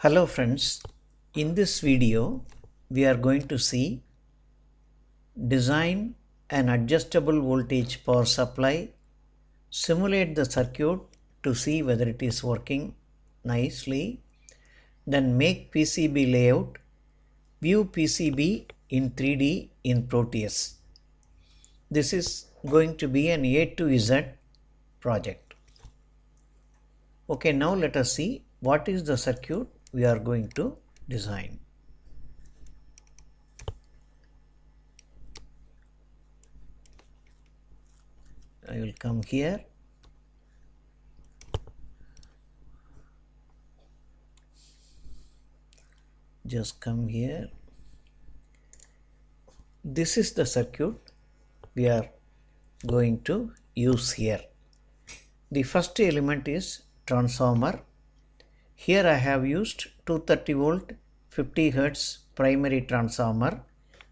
Hello friends, in this video we are going to see design an adjustable voltage power supply, simulate the circuit to see whether it is working nicely, then make PCB layout, view PCB in 3D in PROTEUS. This is going to be an A to Z project. Okay, now let us see what is the circuit we are going to design. I will come here. Just come here. This is the circuit we are going to use here. The first element is transformer. Here I have used 230 volt 50 Hz primary transformer.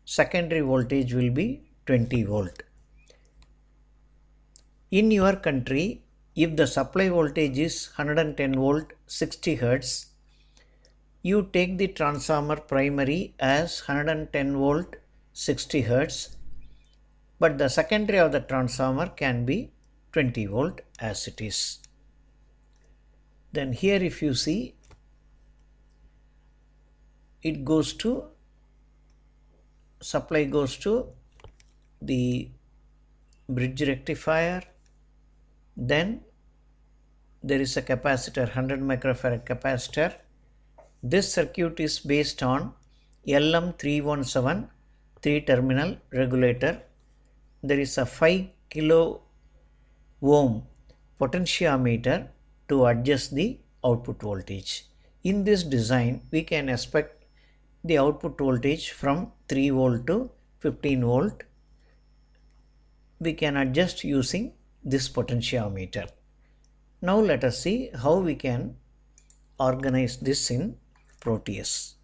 Secondary voltage will be 20 volt. In your country, if the supply voltage is 110 volt 60 Hz, you take the transformer primary as 110 volt 60 Hz, but the secondary of the transformer can be 20 volt as it is. Then here if you see, it goes to, supply goes to the bridge rectifier, then there is a capacitor, 100 microfarad capacitor. This circuit is based on LM317 3-terminal regulator. There is a 5 kilo ohm potentiometer to adjust the output voltage. In this design, we can expect the output voltage from 3 volt to 15 volt. We can adjust using this potentiometer. Now let us see how we can organize this in PROTEUS.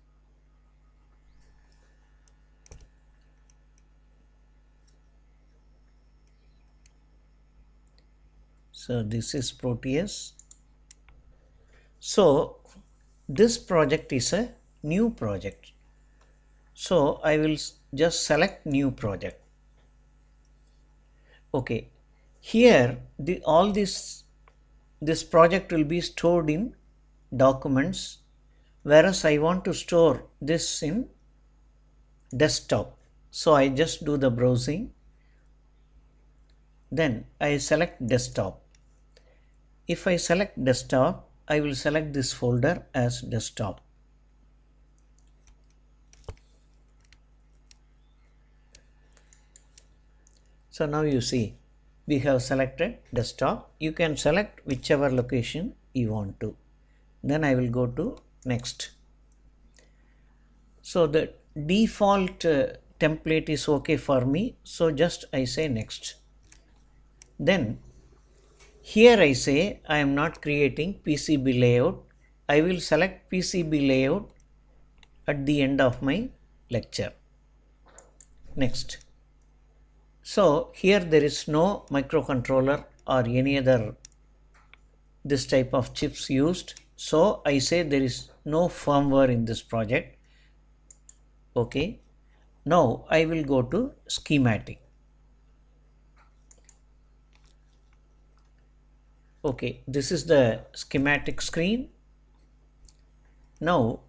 So this is PROTEUS. So this project is a new project. So I will just select new project. Okay, here all this project will be stored in documents, whereas I want to store this in desktop. So I just do the browsing, then I select desktop. If I select desktop, I will select this folder as desktop. So now you see we have selected desktop. You can select whichever location you want to. Then I will go to next. So the default template is okay for me. So just I say next. Then here I say I am not creating PCB layout. I will select PCB layout at the end of my lecture. Next. So here there is no microcontroller or any other this type of chips used. So I say there is no firmware in this project. Okay. Now I will go to schematic. Okay, this is the schematic screen. Now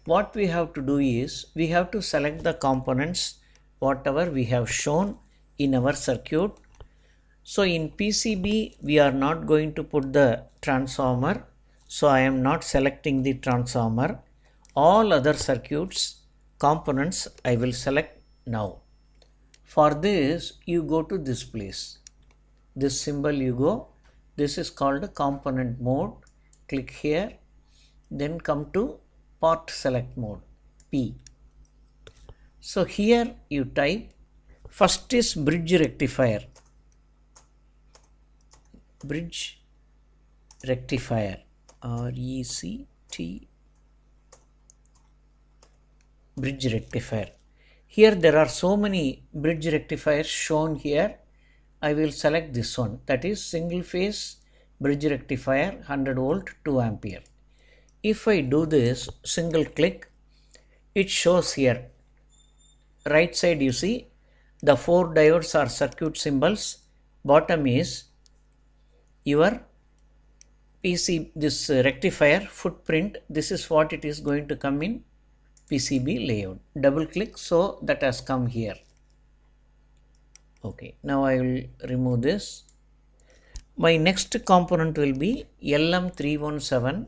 what we have to do is we have to select the components whatever we have shown in our circuit. So in PCB we are not going to put the transformer, so I am not selecting the transformer. All other circuits components I will select now. For this you go to this place, this symbol you go. This is called component mode. Click here, then come to part select mode, P. So here you type, first is bridge rectifier. Bridge rectifier, RECT, bridge rectifier. Here there are so many bridge rectifiers shown here. I will select this one, that is single phase bridge rectifier 100 volt 2 ampere. if I do this single click, it shows here right side. You see the 4 diodes are circuit symbols. Bottom is your PC, this rectifier footprint. This is what it is going to come in PCB layout. Double click, so that has come here. Okay, now I will remove this. My next component will be LM317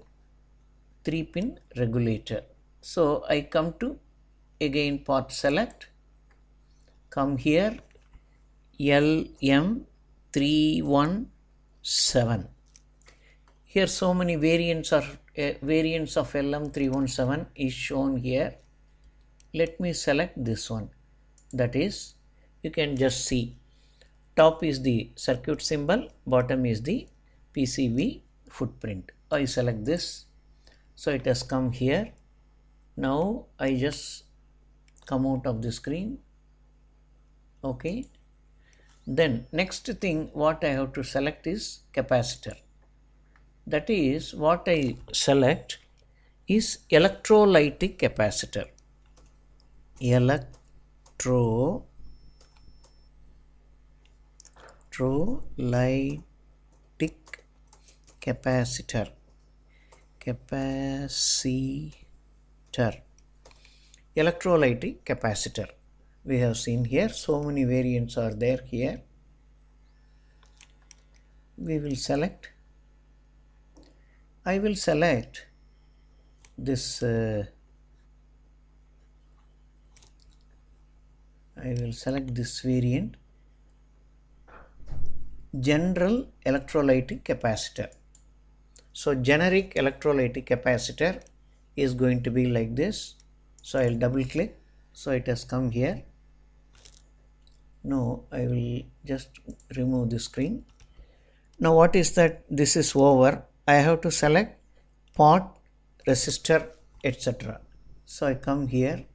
3-pin regulator. So I come to again part select, come here LM317. Here so many variants of LM317 is shown here. Let me select this one. That is, you can just see top is the circuit symbol, bottom is the PCB footprint. I select this, so it has come here. Now I just come out of the screen. Okay, then next thing what I have to select is capacitor. That is, what I select is electrolytic capacitor. Electrolytic capacitor. Electrolytic capacitor. We have seen here so many variants are there here. We will select. I will select this. I will select this variant, general electrolytic capacitor. So generic electrolytic capacitor is going to be like this. So I will double click, so it has come here. Now I will just remove the screen. Now what is that? This is over. I have to select pot, resistor, etc. So I come here,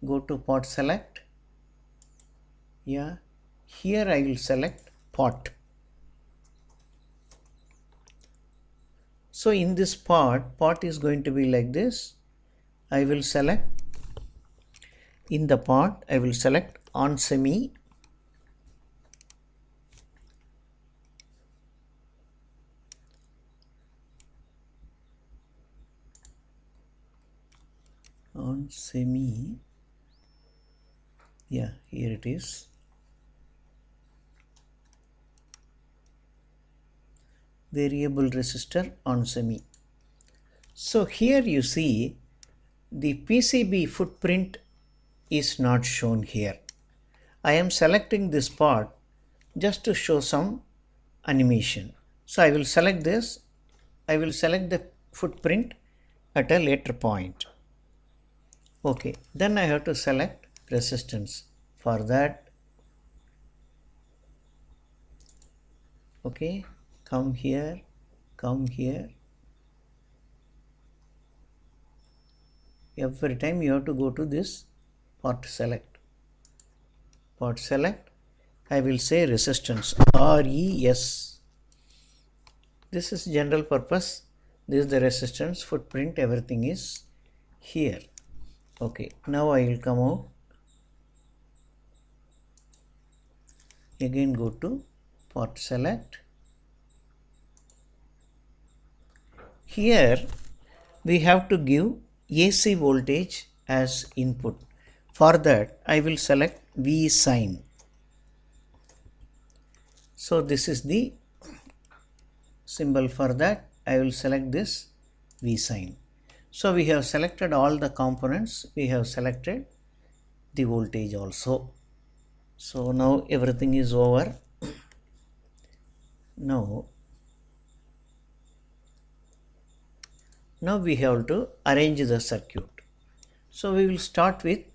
go to pot select. Yeah, here I will select pot. So in this pot is going to be like this. I will select, in the pot I will select on semi. On semi, yeah, here it is. Variable resistor on semi. So here you see the PCB footprint is not shown here. I am selecting this part just to show some animation. So I will select this. I will select the footprint at a later point. Okay, then I have to select resistance. For that, okay, come here. Every time you have to go to this part select. I will say resistance, RES. This is general purpose. This is the resistance, footprint, everything is here. Okay, now I will come out. Again go to part select. Here we have to give AC voltage as input. For that I will select V sign. So this is the symbol. For that I will select this V sign. So we have selected all the components. We have selected the voltage also. So now everything is over. Now we have to arrange the circuit. So we will start with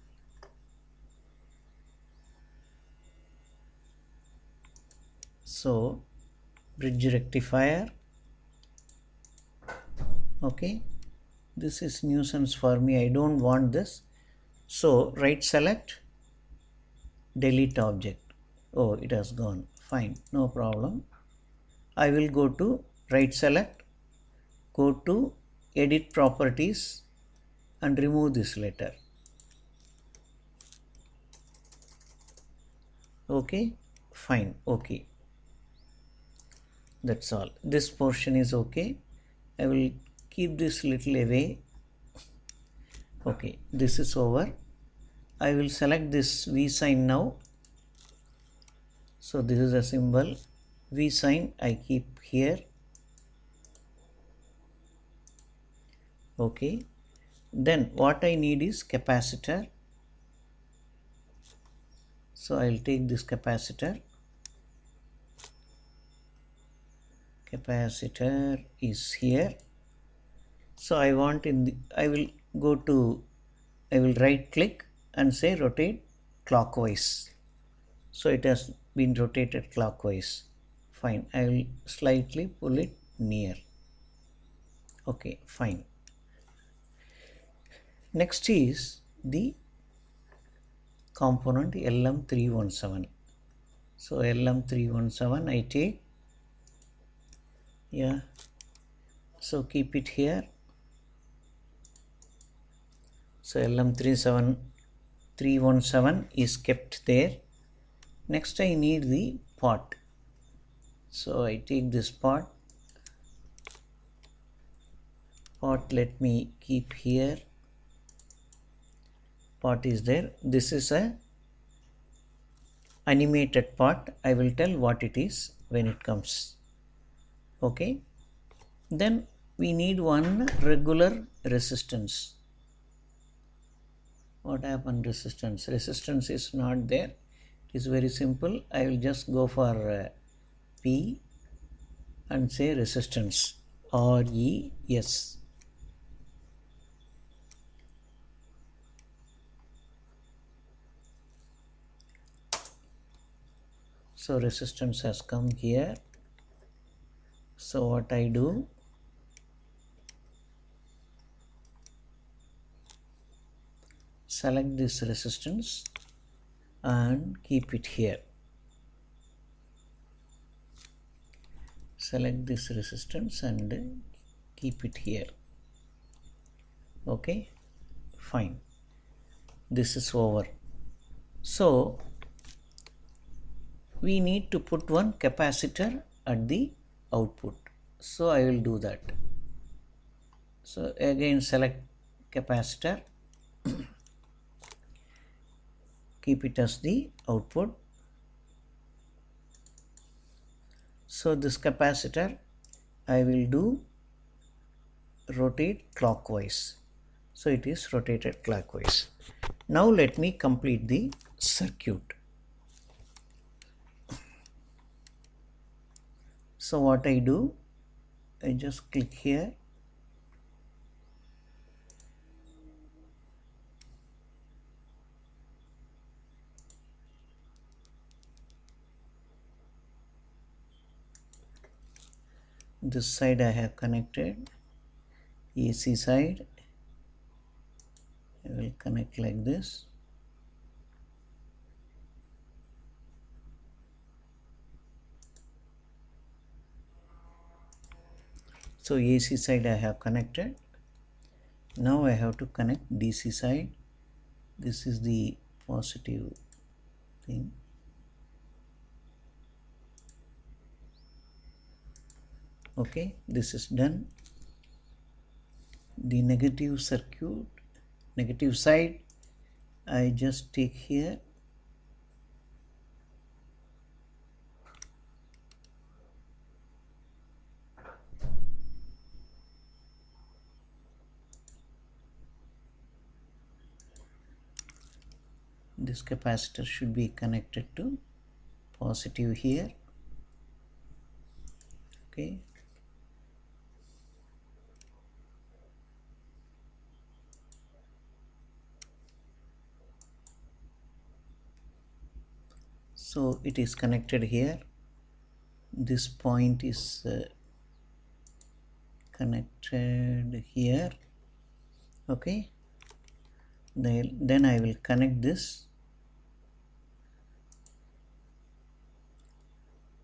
bridge rectifier. Okay, this is nuisance for me. I don't want this. So right select, delete object. Oh, it has gone. Fine, no problem. I will go to right select, go to edit properties and remove this letter. Okay, fine, okay, that's all. This portion is okay. I will keep this little away. Okay, this is over. I will select this V sign now. So this is a symbol. V sign I keep here. Okay, then what I need is capacitor. So I will take this capacitor. Capacitor is here. So I want I will go to, I will right click and say rotate clockwise. So it has been rotated clockwise. Fine, I will slightly pull it near. Okay, fine. Next is the component LM317. So LM317 I take, yeah, so keep it here. So LM317 is kept there. Next I need the pot. So I take this pot. Pot let me keep here. Pot is there. This is a animated pot. I will tell what it is when it comes. Okay. Then we need one regular resistance. What happened resistance? Resistance is not there. It is very simple. I will just go for P and say resistance. RES. So resistance has come here. So what I do, select this resistance and keep it here. Select this resistance and keep it here. Okay, fine. This is over. So we need to put one capacitor at the output. So I will do that. So again select capacitor, keep it as the output. So this capacitor I will do rotate clockwise. So it is rotated clockwise. Now let me complete the circuit. So what I do, I just click here. This side I have connected, AC side I will connect like this. So AC side I have connected. Now I have to connect DC side. This is the positive thing. Okay, this is done. The negative circuit, negative side I just take here. This capacitor should be connected to positive here. Okay, so it is connected here. This point is connected here. Okay, then I will connect this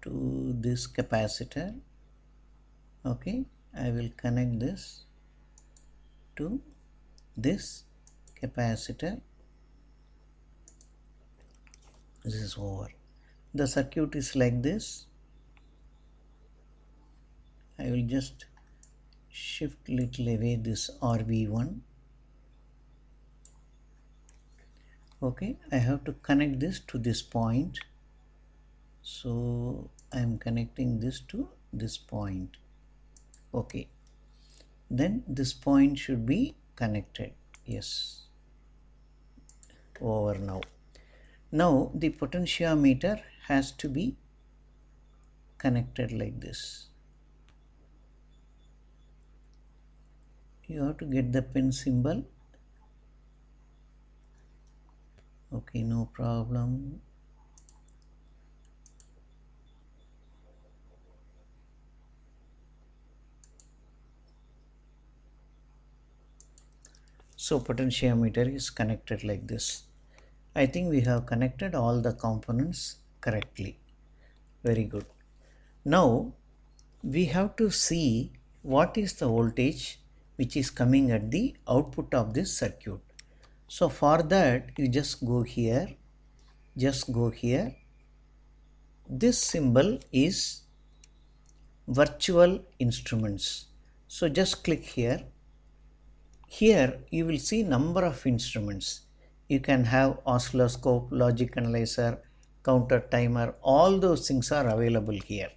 to this capacitor. Okay, I will connect this to this capacitor. This is over. The circuit is like this. I will just shift little away this RV1. Okay, I have to connect this to this point. So I am connecting this to this point. Okay, then this point should be connected. Yes, over now. Now the potentiometer has to be connected like this. You have to get the pin symbol. Okay, no problem. So potentiometer is connected like this. I think we have connected all the components correctly. Very good. Now we have to see what is the voltage which is coming at the output of this circuit. So for that you just go here, This symbol is virtual instruments. So just click here. Here you will see number of instruments. You can have oscilloscope, logic analyzer, counter timer, all those things are available here.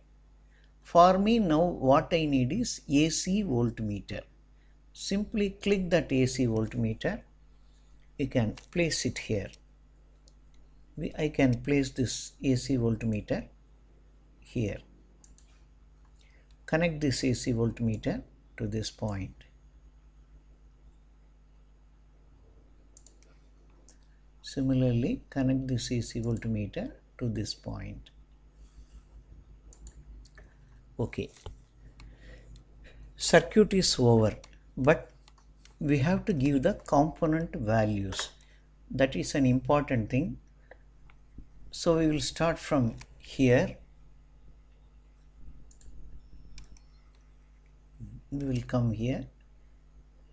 For me now what I need is AC voltmeter. Simply click that AC voltmeter. You can place it here. I can place this AC voltmeter here. Connect this AC voltmeter to this point. Similarly, connect this AC voltmeter to this point. Okay. Circuit is over, but we have to give the component values. That is an important thing. So we will start from here. We will come here.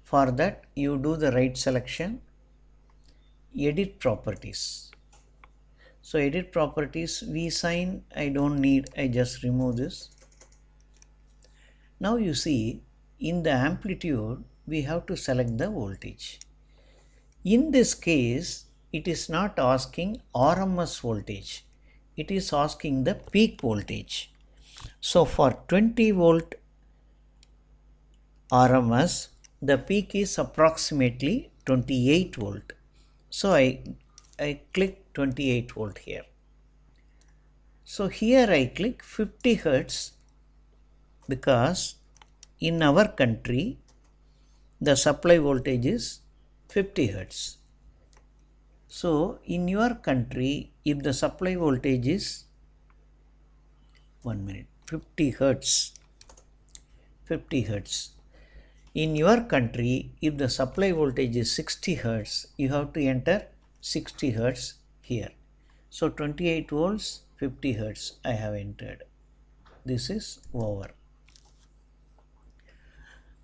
For that you do the right selection, edit properties. So edit properties, V sign I don't need, I just remove this. Now you see in the amplitude we have to select the voltage. In this case it is not asking RMS voltage, it is asking the peak voltage. So for 20 volt RMS, the peak is approximately 28 volt. So I click 28 volt here. So here I click 50 Hertz because in our country the supply voltage is 50 Hertz. So in your country if the supply voltage is 50 Hertz, in your country if the supply voltage is 60 Hertz, you have to enter 60 Hertz here. So 28 volts 50 Hertz I have entered. This is over.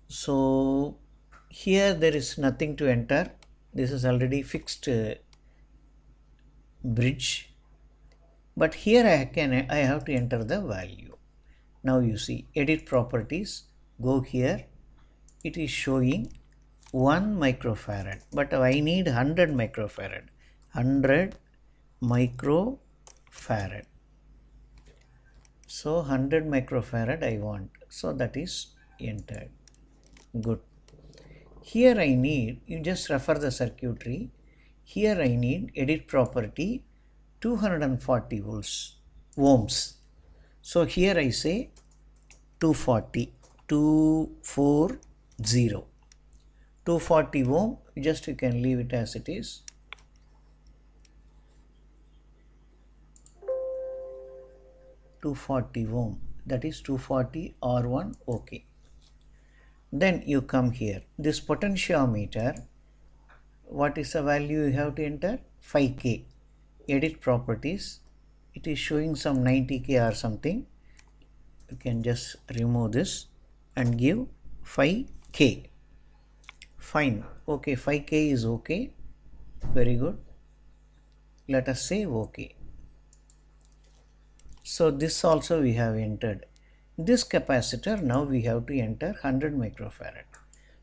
So here there is nothing to enter. This is already fixed bridge, but here I have to enter the value. Now you see edit properties, go here, it is showing 1 microfarad, but I need 100 microfarad. 100 microfarad. So 100 microfarad I want. So that is entered. Good. Here I need, you just refer the circuitry. Here I need edit property 240 volts ohms. So here I say 240 ohm, just you can leave it as it is. ohm, that is 240 R1. Okay. Then you come here, this potentiometer, what is the value you have to enter? 5K. Edit properties, it is showing some 90k or something. You can just remove this and give 5k. Fine. Okay, 5k is okay. Very good. Let us say okay. So this also we have entered. This capacitor, now we have to enter 100 microfarad.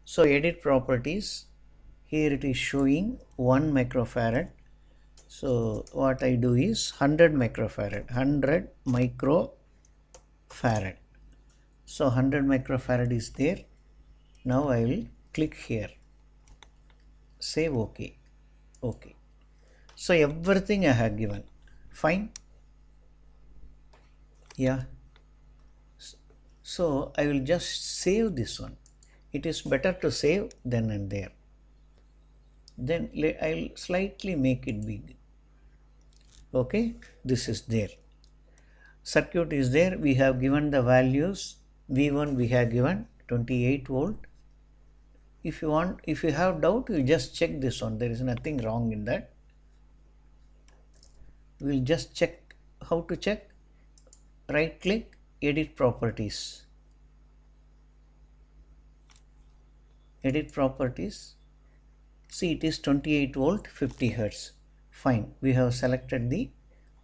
So edit properties, here it is showing 1 microfarad. So what I do is 100 microfarad, 100 microfarad. So 100 microfarad is there. Now I will click here, say OK. OK. So everything I have given. Fine. Yeah. So I will just save this one. It is better to save then and there. Then I'll slightly make it big. Okay, this is there. Circuit is there. We have given the values. V1 we have given 28 volt. If you have doubt, you just check this one. There is nothing wrong in that. We'll just check. How to check? Right click, edit properties. Edit properties. See, it is 28 volt 50 hertz. Fine, we have selected the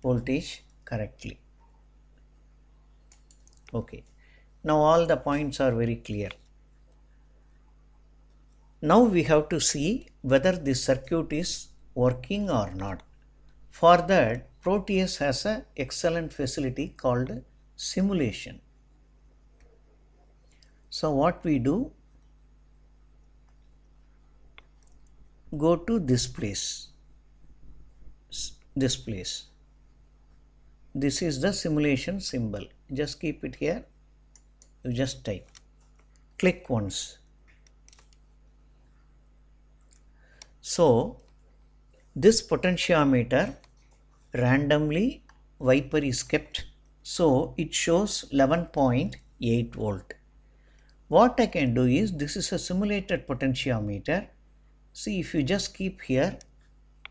voltage correctly. Okay, now all the points are very clear. Now we have to see whether this circuit is working or not. For that, PROTEUS has an excellent facility called simulation. So what we do, go to this place. This is the simulation symbol. Just keep it here. You just type. Click once. So this potentiometer randomly wiper is kept. So it shows 11.8 volt. What I can do is, this is a simulated potentiometer. See, if you just keep here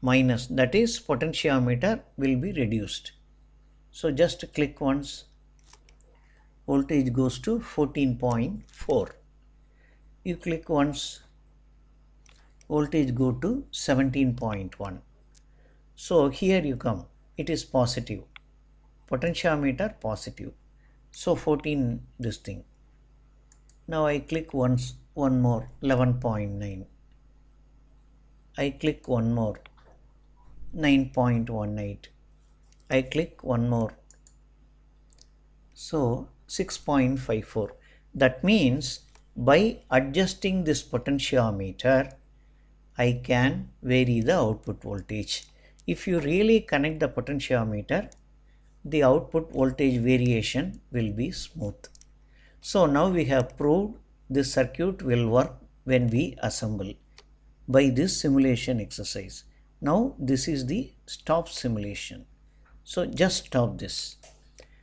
minus, that is potentiometer will be reduced. So just click once, voltage goes to 14.4. You click once, voltage go to 17.1. So here you come, it is positive, potentiometer positive. So 14 this thing. Now I click once, one more, 11.9. I click one more, 9.18. I click one more, so 6.54. That means by adjusting this potentiometer, I can vary the output voltage. If you really connect the potentiometer, the output voltage variation will be smooth. So now we have proved this circuit will work when we assemble by this simulation exercise. Now this is the stop simulation. So just stop this.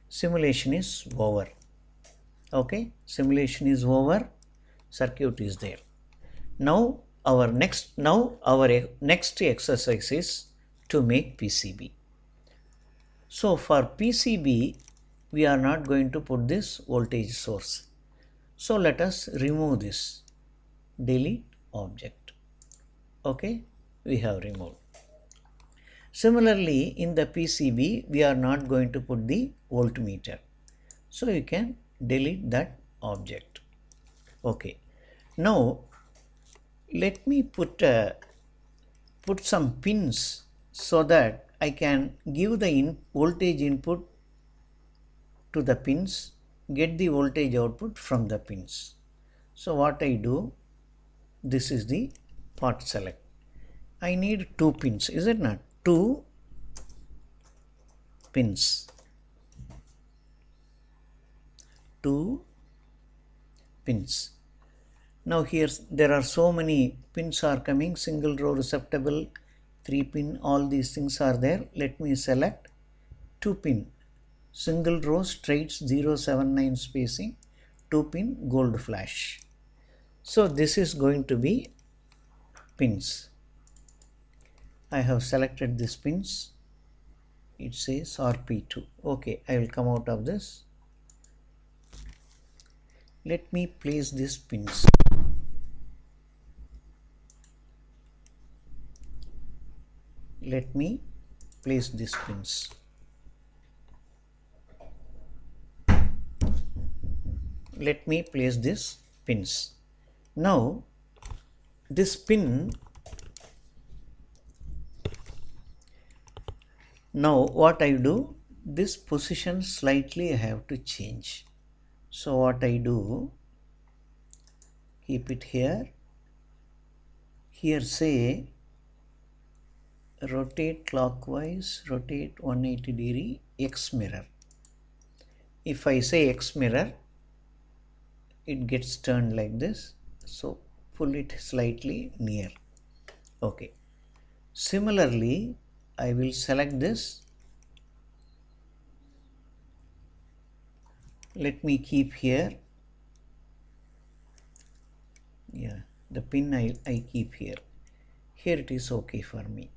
Simulation is over. Okay, simulation is over. Circuit is there. Now our next exercise is to make PCB. So for PCB, we are not going to put this voltage source. So let us remove this. Delete object. Okay, we have removed. Similarly, in the PCB, we are not going to put the voltmeter. So you can delete that object. Okay. Now let me put some pins so that I can give the voltage input to the pins, get the voltage output from the pins. So what I do, this is the part select. I need 2 pins, is it not? 2 pins. 2 pins. Now here there are so many pins are coming, single row receptacle, 3 pin, all these things are there. Let me select 2 pin, single row straight 079 spacing, 2 pin gold flash. So this is going to be pins. I have selected these pins. it says RP2. Okay, I will come out of this. Let me place these pins. Let me place these pins. Let me place these pins. Now this pin, now what I do, this position slightly I have to change. So what I do, keep it here. Here say rotate clockwise, rotate 180 degree, X mirror. If I say X mirror, it gets turned like this. So pull it slightly near. Okay. Similarly, I will select this. Let me keep here. Yeah, the pin I keep here. Here it is okay for me.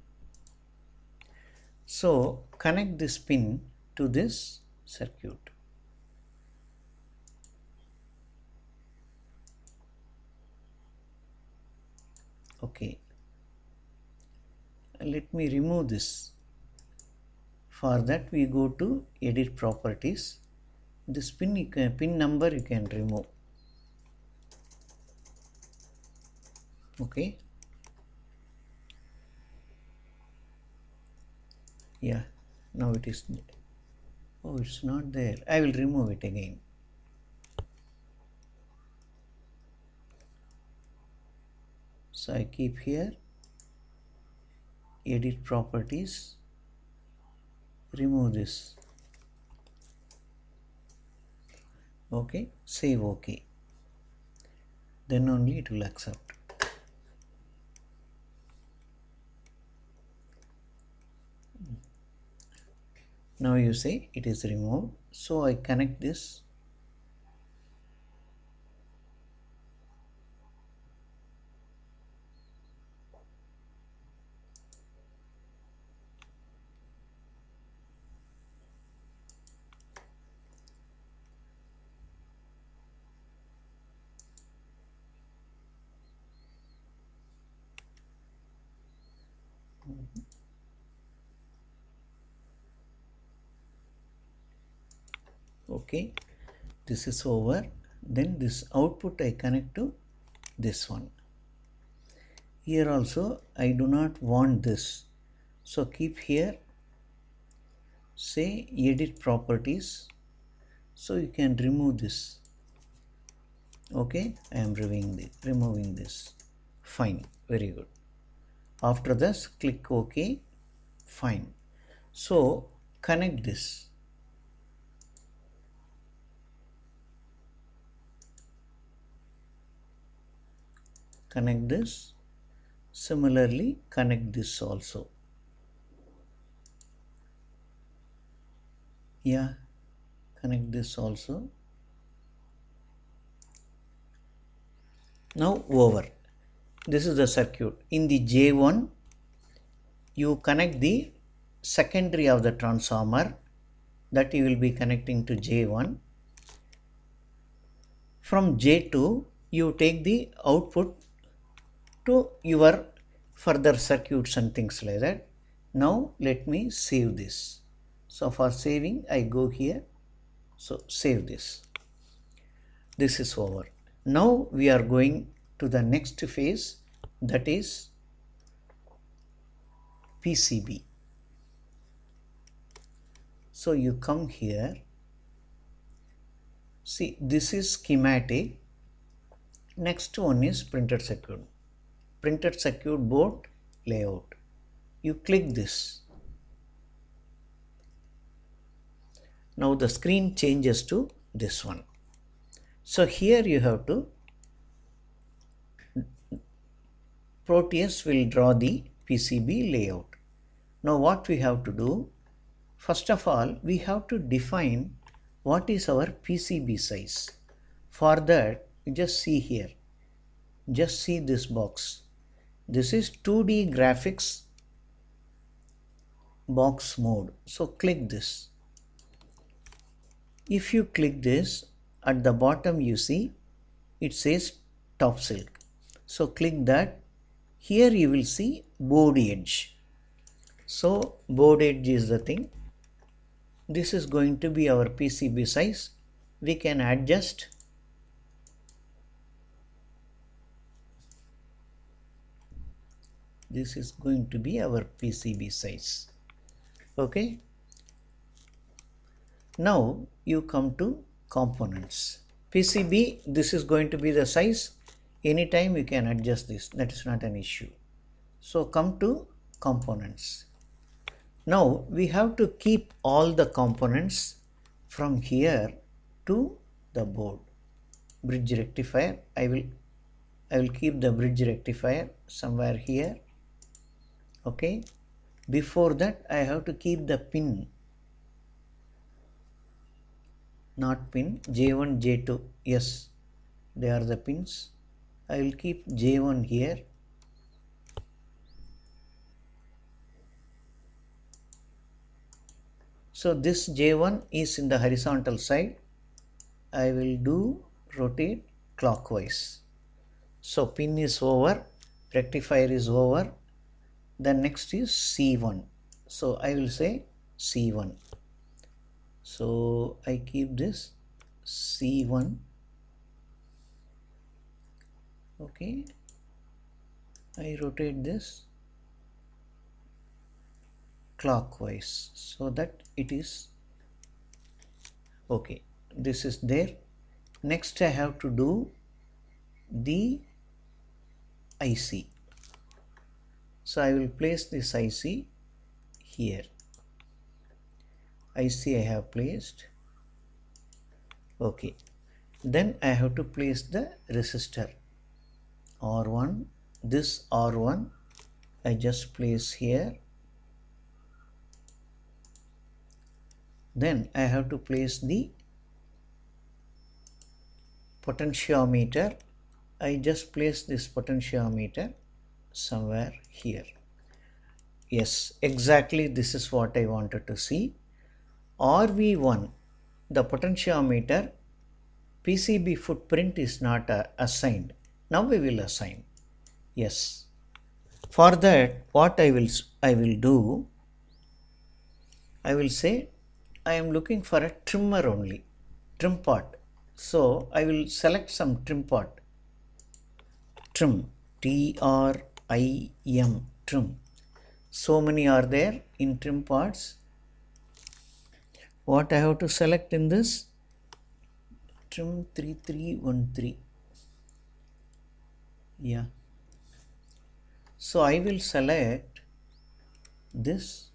So connect this pin to this circuit. Okay. Let me remove this. For that we go to edit properties. This pin, pin number you can remove. Okay. Yeah, now it is. Oh, it's not there. I will remove it again. So I keep here, edit properties, remove this. Okay, save OK. Then only it will accept. Now you say it is removed. So I connect this. Okay, this is over. Then this output I connect to this one. Here also I do not want this. So keep here, say edit properties. So you can remove this. Okay, I am removing this. Fine, very good. After this, click OK. Fine. So connect this. Connect this. Similarly, connect this also. Yeah, connect this also. Now over. This is the circuit. In the J1, you connect the secondary of the transformer, that you will be connecting to J1. From J2, you take the output to your further circuits and things like that. Now let me save this. So for saving, I go here. So save this. This is over. Now we are going to the next phase, that is PCB. So you come here. See, this is schematic. Next one is printed circuit. Printed circuit board layout. You click this. Now the screen changes to this one. So here you have to, PROTEUS will draw the PCB layout. Now what we have to do, first of all, we have to define what is our PCB size. For that, you just see here, just see this box. This is 2D graphics box mode. So click this. If you click this, at the bottom you see it says top silk. So click that. Here you will see board edge. So board edge is the thing. This is going to be our PCB size. We can adjust. This is going to be our PCB size. Okay. Now you come to components. PCB, this is going to be the size. Anytime you can adjust this. That is not an issue. So come to components. Now we have to keep all the components from here to the board. Bridge rectifier. I will keep the bridge rectifier somewhere here. Okay. Before that I have to keep the pin. Not pin, J1, J2. Yes, they are the pins. I will keep J1 here. So this J1 is in the horizontal side. I will do rotate clockwise. So pin is over, rectifier is over. The next is C1. So I will say C1. So I keep this C1. Okay. I rotate this clockwise so that it is okay. This is there. Next I have to do the IC. So I will place this IC here. IC I have placed. Okay. Then I have to place the resistor R1. This R1 I just place here. Then I have to place the potentiometer. I just place this potentiometer somewhere here. Yes, exactly this is what I wanted to see. RV1, the potentiometer, PCB footprint is not assigned. Now we will assign. Yes. For that, what I will do, I will say I am looking for a trimmer only, trim part. So I will select some trim part. Trim, T-R-I-M, trim. So many are there in trim parts. What I have to select in this? Trim 3313. Yeah. So I will select this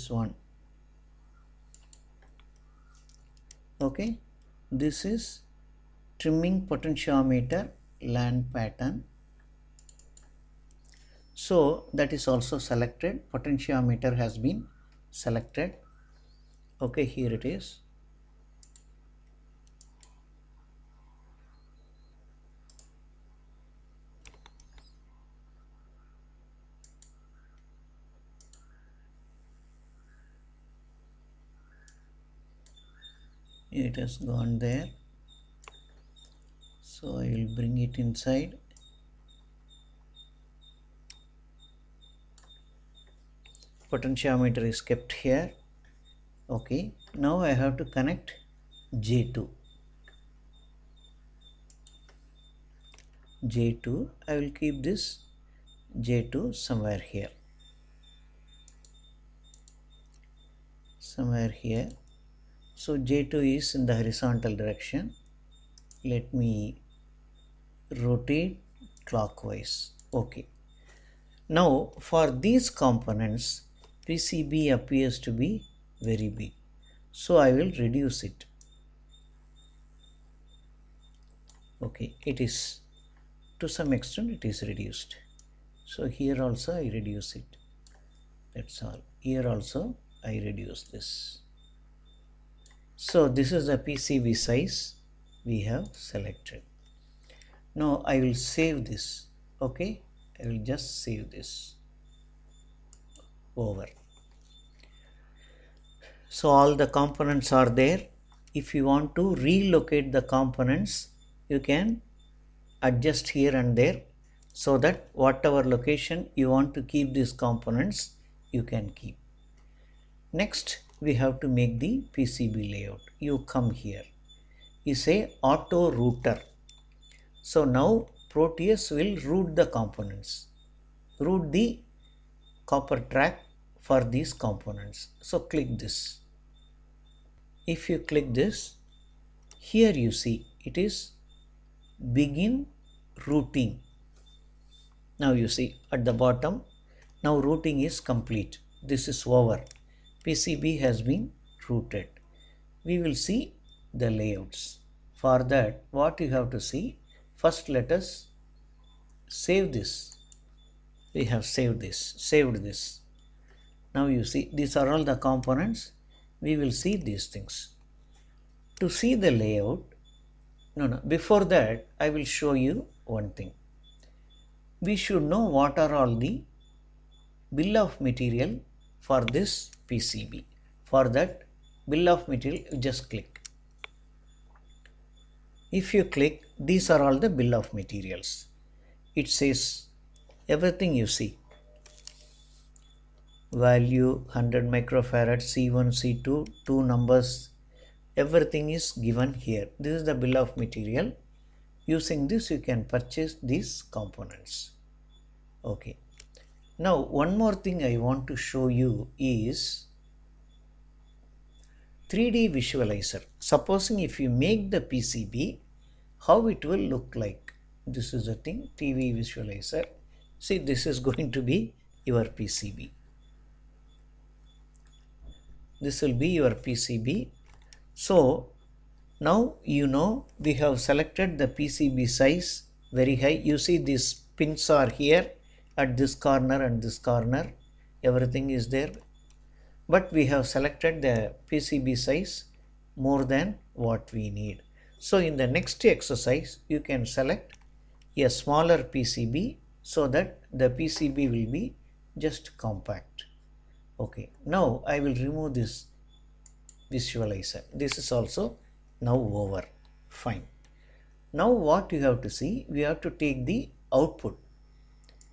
one. Okay. This is trimming potentiometer LAN pattern. So that is also selected. Potentiometer has been selected. Okay, here it is. It has gone there. So I will bring it inside. Potentiometer is kept here. Okay, now I have to connect J2. J2, I will keep this J2 somewhere here. Somewhere here. So J2 is in the horizontal direction. Let me rotate clockwise. Okay. Now for these components, PCB appears to be very big. So I will reduce it. Okay, it is to some extent it is reduced. So here also I reduce it. That's all. Here also I reduce this. So this is the PCB size we have selected. Now I will save this. Okay, I will just save this over. So all the components are there. If you want to relocate the components, you can adjust here and there, so that whatever location you want to keep these components, you can keep. Next, we have to make the PCB layout. You come here, you say auto router. So now Proteus will route the components, route the copper track for these components. So click this. If you click this, here you see it is begin routing. Now you see at the bottom, now routing is complete. This is over. PCB has been routed. We will see the layouts. For that, what you have to see, first let us save this. We have saved this. Now you see these are all the components. We will see these things. To see the layout, before that I will show you one thing. We should know what are all the bill of material for this PCB. For that bill of material, you just click. If you click, these are all the bill of materials. It says everything you see. Value 100 microfarad, C1, C2, two numbers, everything is given here. This is the bill of material. Using this you can purchase these components. Okay. Now one more thing I want to show you is 3D visualizer. Supposing if you make the PCB, how it will look like. This is the thing, 3D visualizer. See, this is going to be your PCB. This will be your PCB. So now you know we have selected the PCB size very high. You see these pins are here at this corner and this corner. Everything is there. But we have selected the PCB size more than what we need. So in the next exercise, you can select a smaller PCB so that the PCB will be just compact. Okay, now I will remove this visualizer. This is also now over. Fine. Now what you have to see, we have to take the output.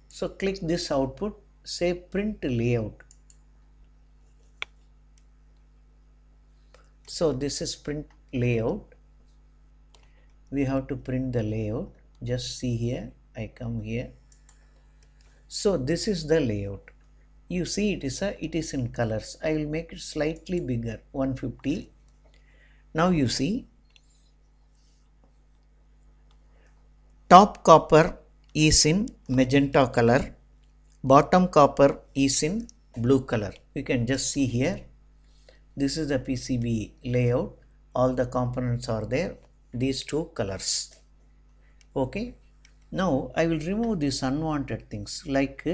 So click this output, say print layout. So this is print layout. We have to print the layout. Just see here, I come here. So this is the layout. You see it is in colors. I will make it slightly bigger, 150. Now you see top copper is in magenta color, bottom copper is in blue color. You can just see here. This is the PCB layout. All the components are there. These two colors. Okay. Now I will remove these unwanted things like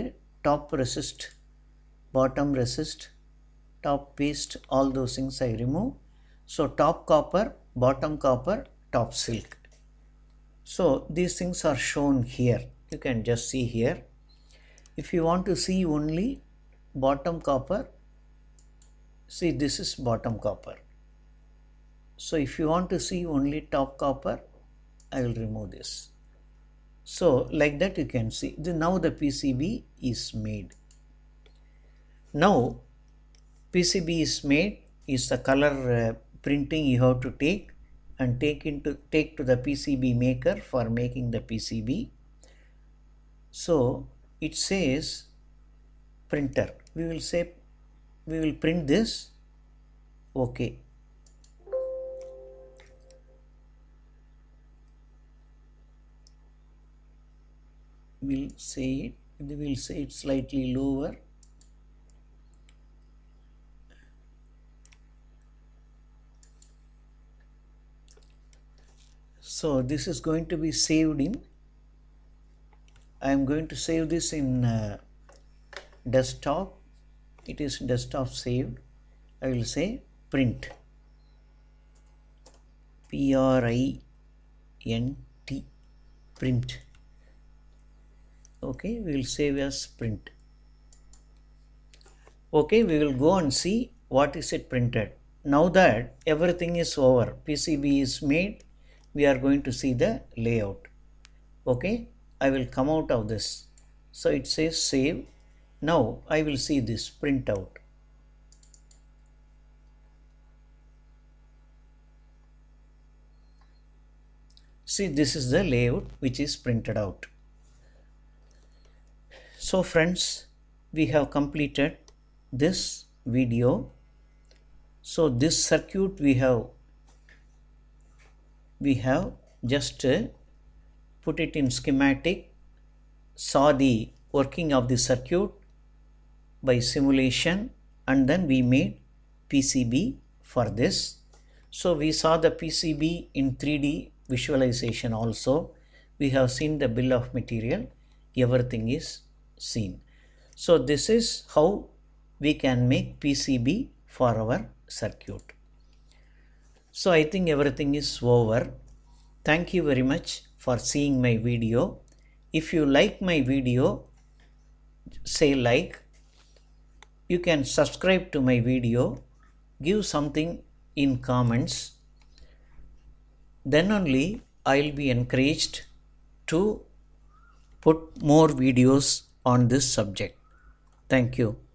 top resist, bottom resist, top paste, all those things I remove. So top copper, bottom copper, top silk. So these things are shown here. You can just see here. If you want to see only bottom copper, see this is bottom copper. So if you want to see only top copper, I will remove this. So like that you can see. Now the PCB is made. Now PCB is made, is the color printing you have to take and take to the PCB maker for making the PCB. So it says printer. We will print this. Okay. We'll say it slightly lower. So this is going to be saved in, I am going to save this in desktop. It is desktop saved. I will say print, PRINT, print. Okay, we will save as print. Okay, we will go and see what is it printed. Now that everything is over, PCB is made, we are going to see the layout. Okay, I will come out of this. So it says save. Now I will see this printout. See, this is the layout which is printed out. So friends, we have completed this video. So this circuit we have just put it in schematic, saw the working of the circuit by simulation, and then we made PCB for this. So we saw the PCB in 3D visualization also. We have seen the bill of material, everything is seen. So this is how we can make PCB for our circuit. So I think everything is over. Thank you very much for seeing my video. If you like my video, say like. You can subscribe to my video, give something in comments. Then only I will be encouraged to put more videos on this subject. Thank you.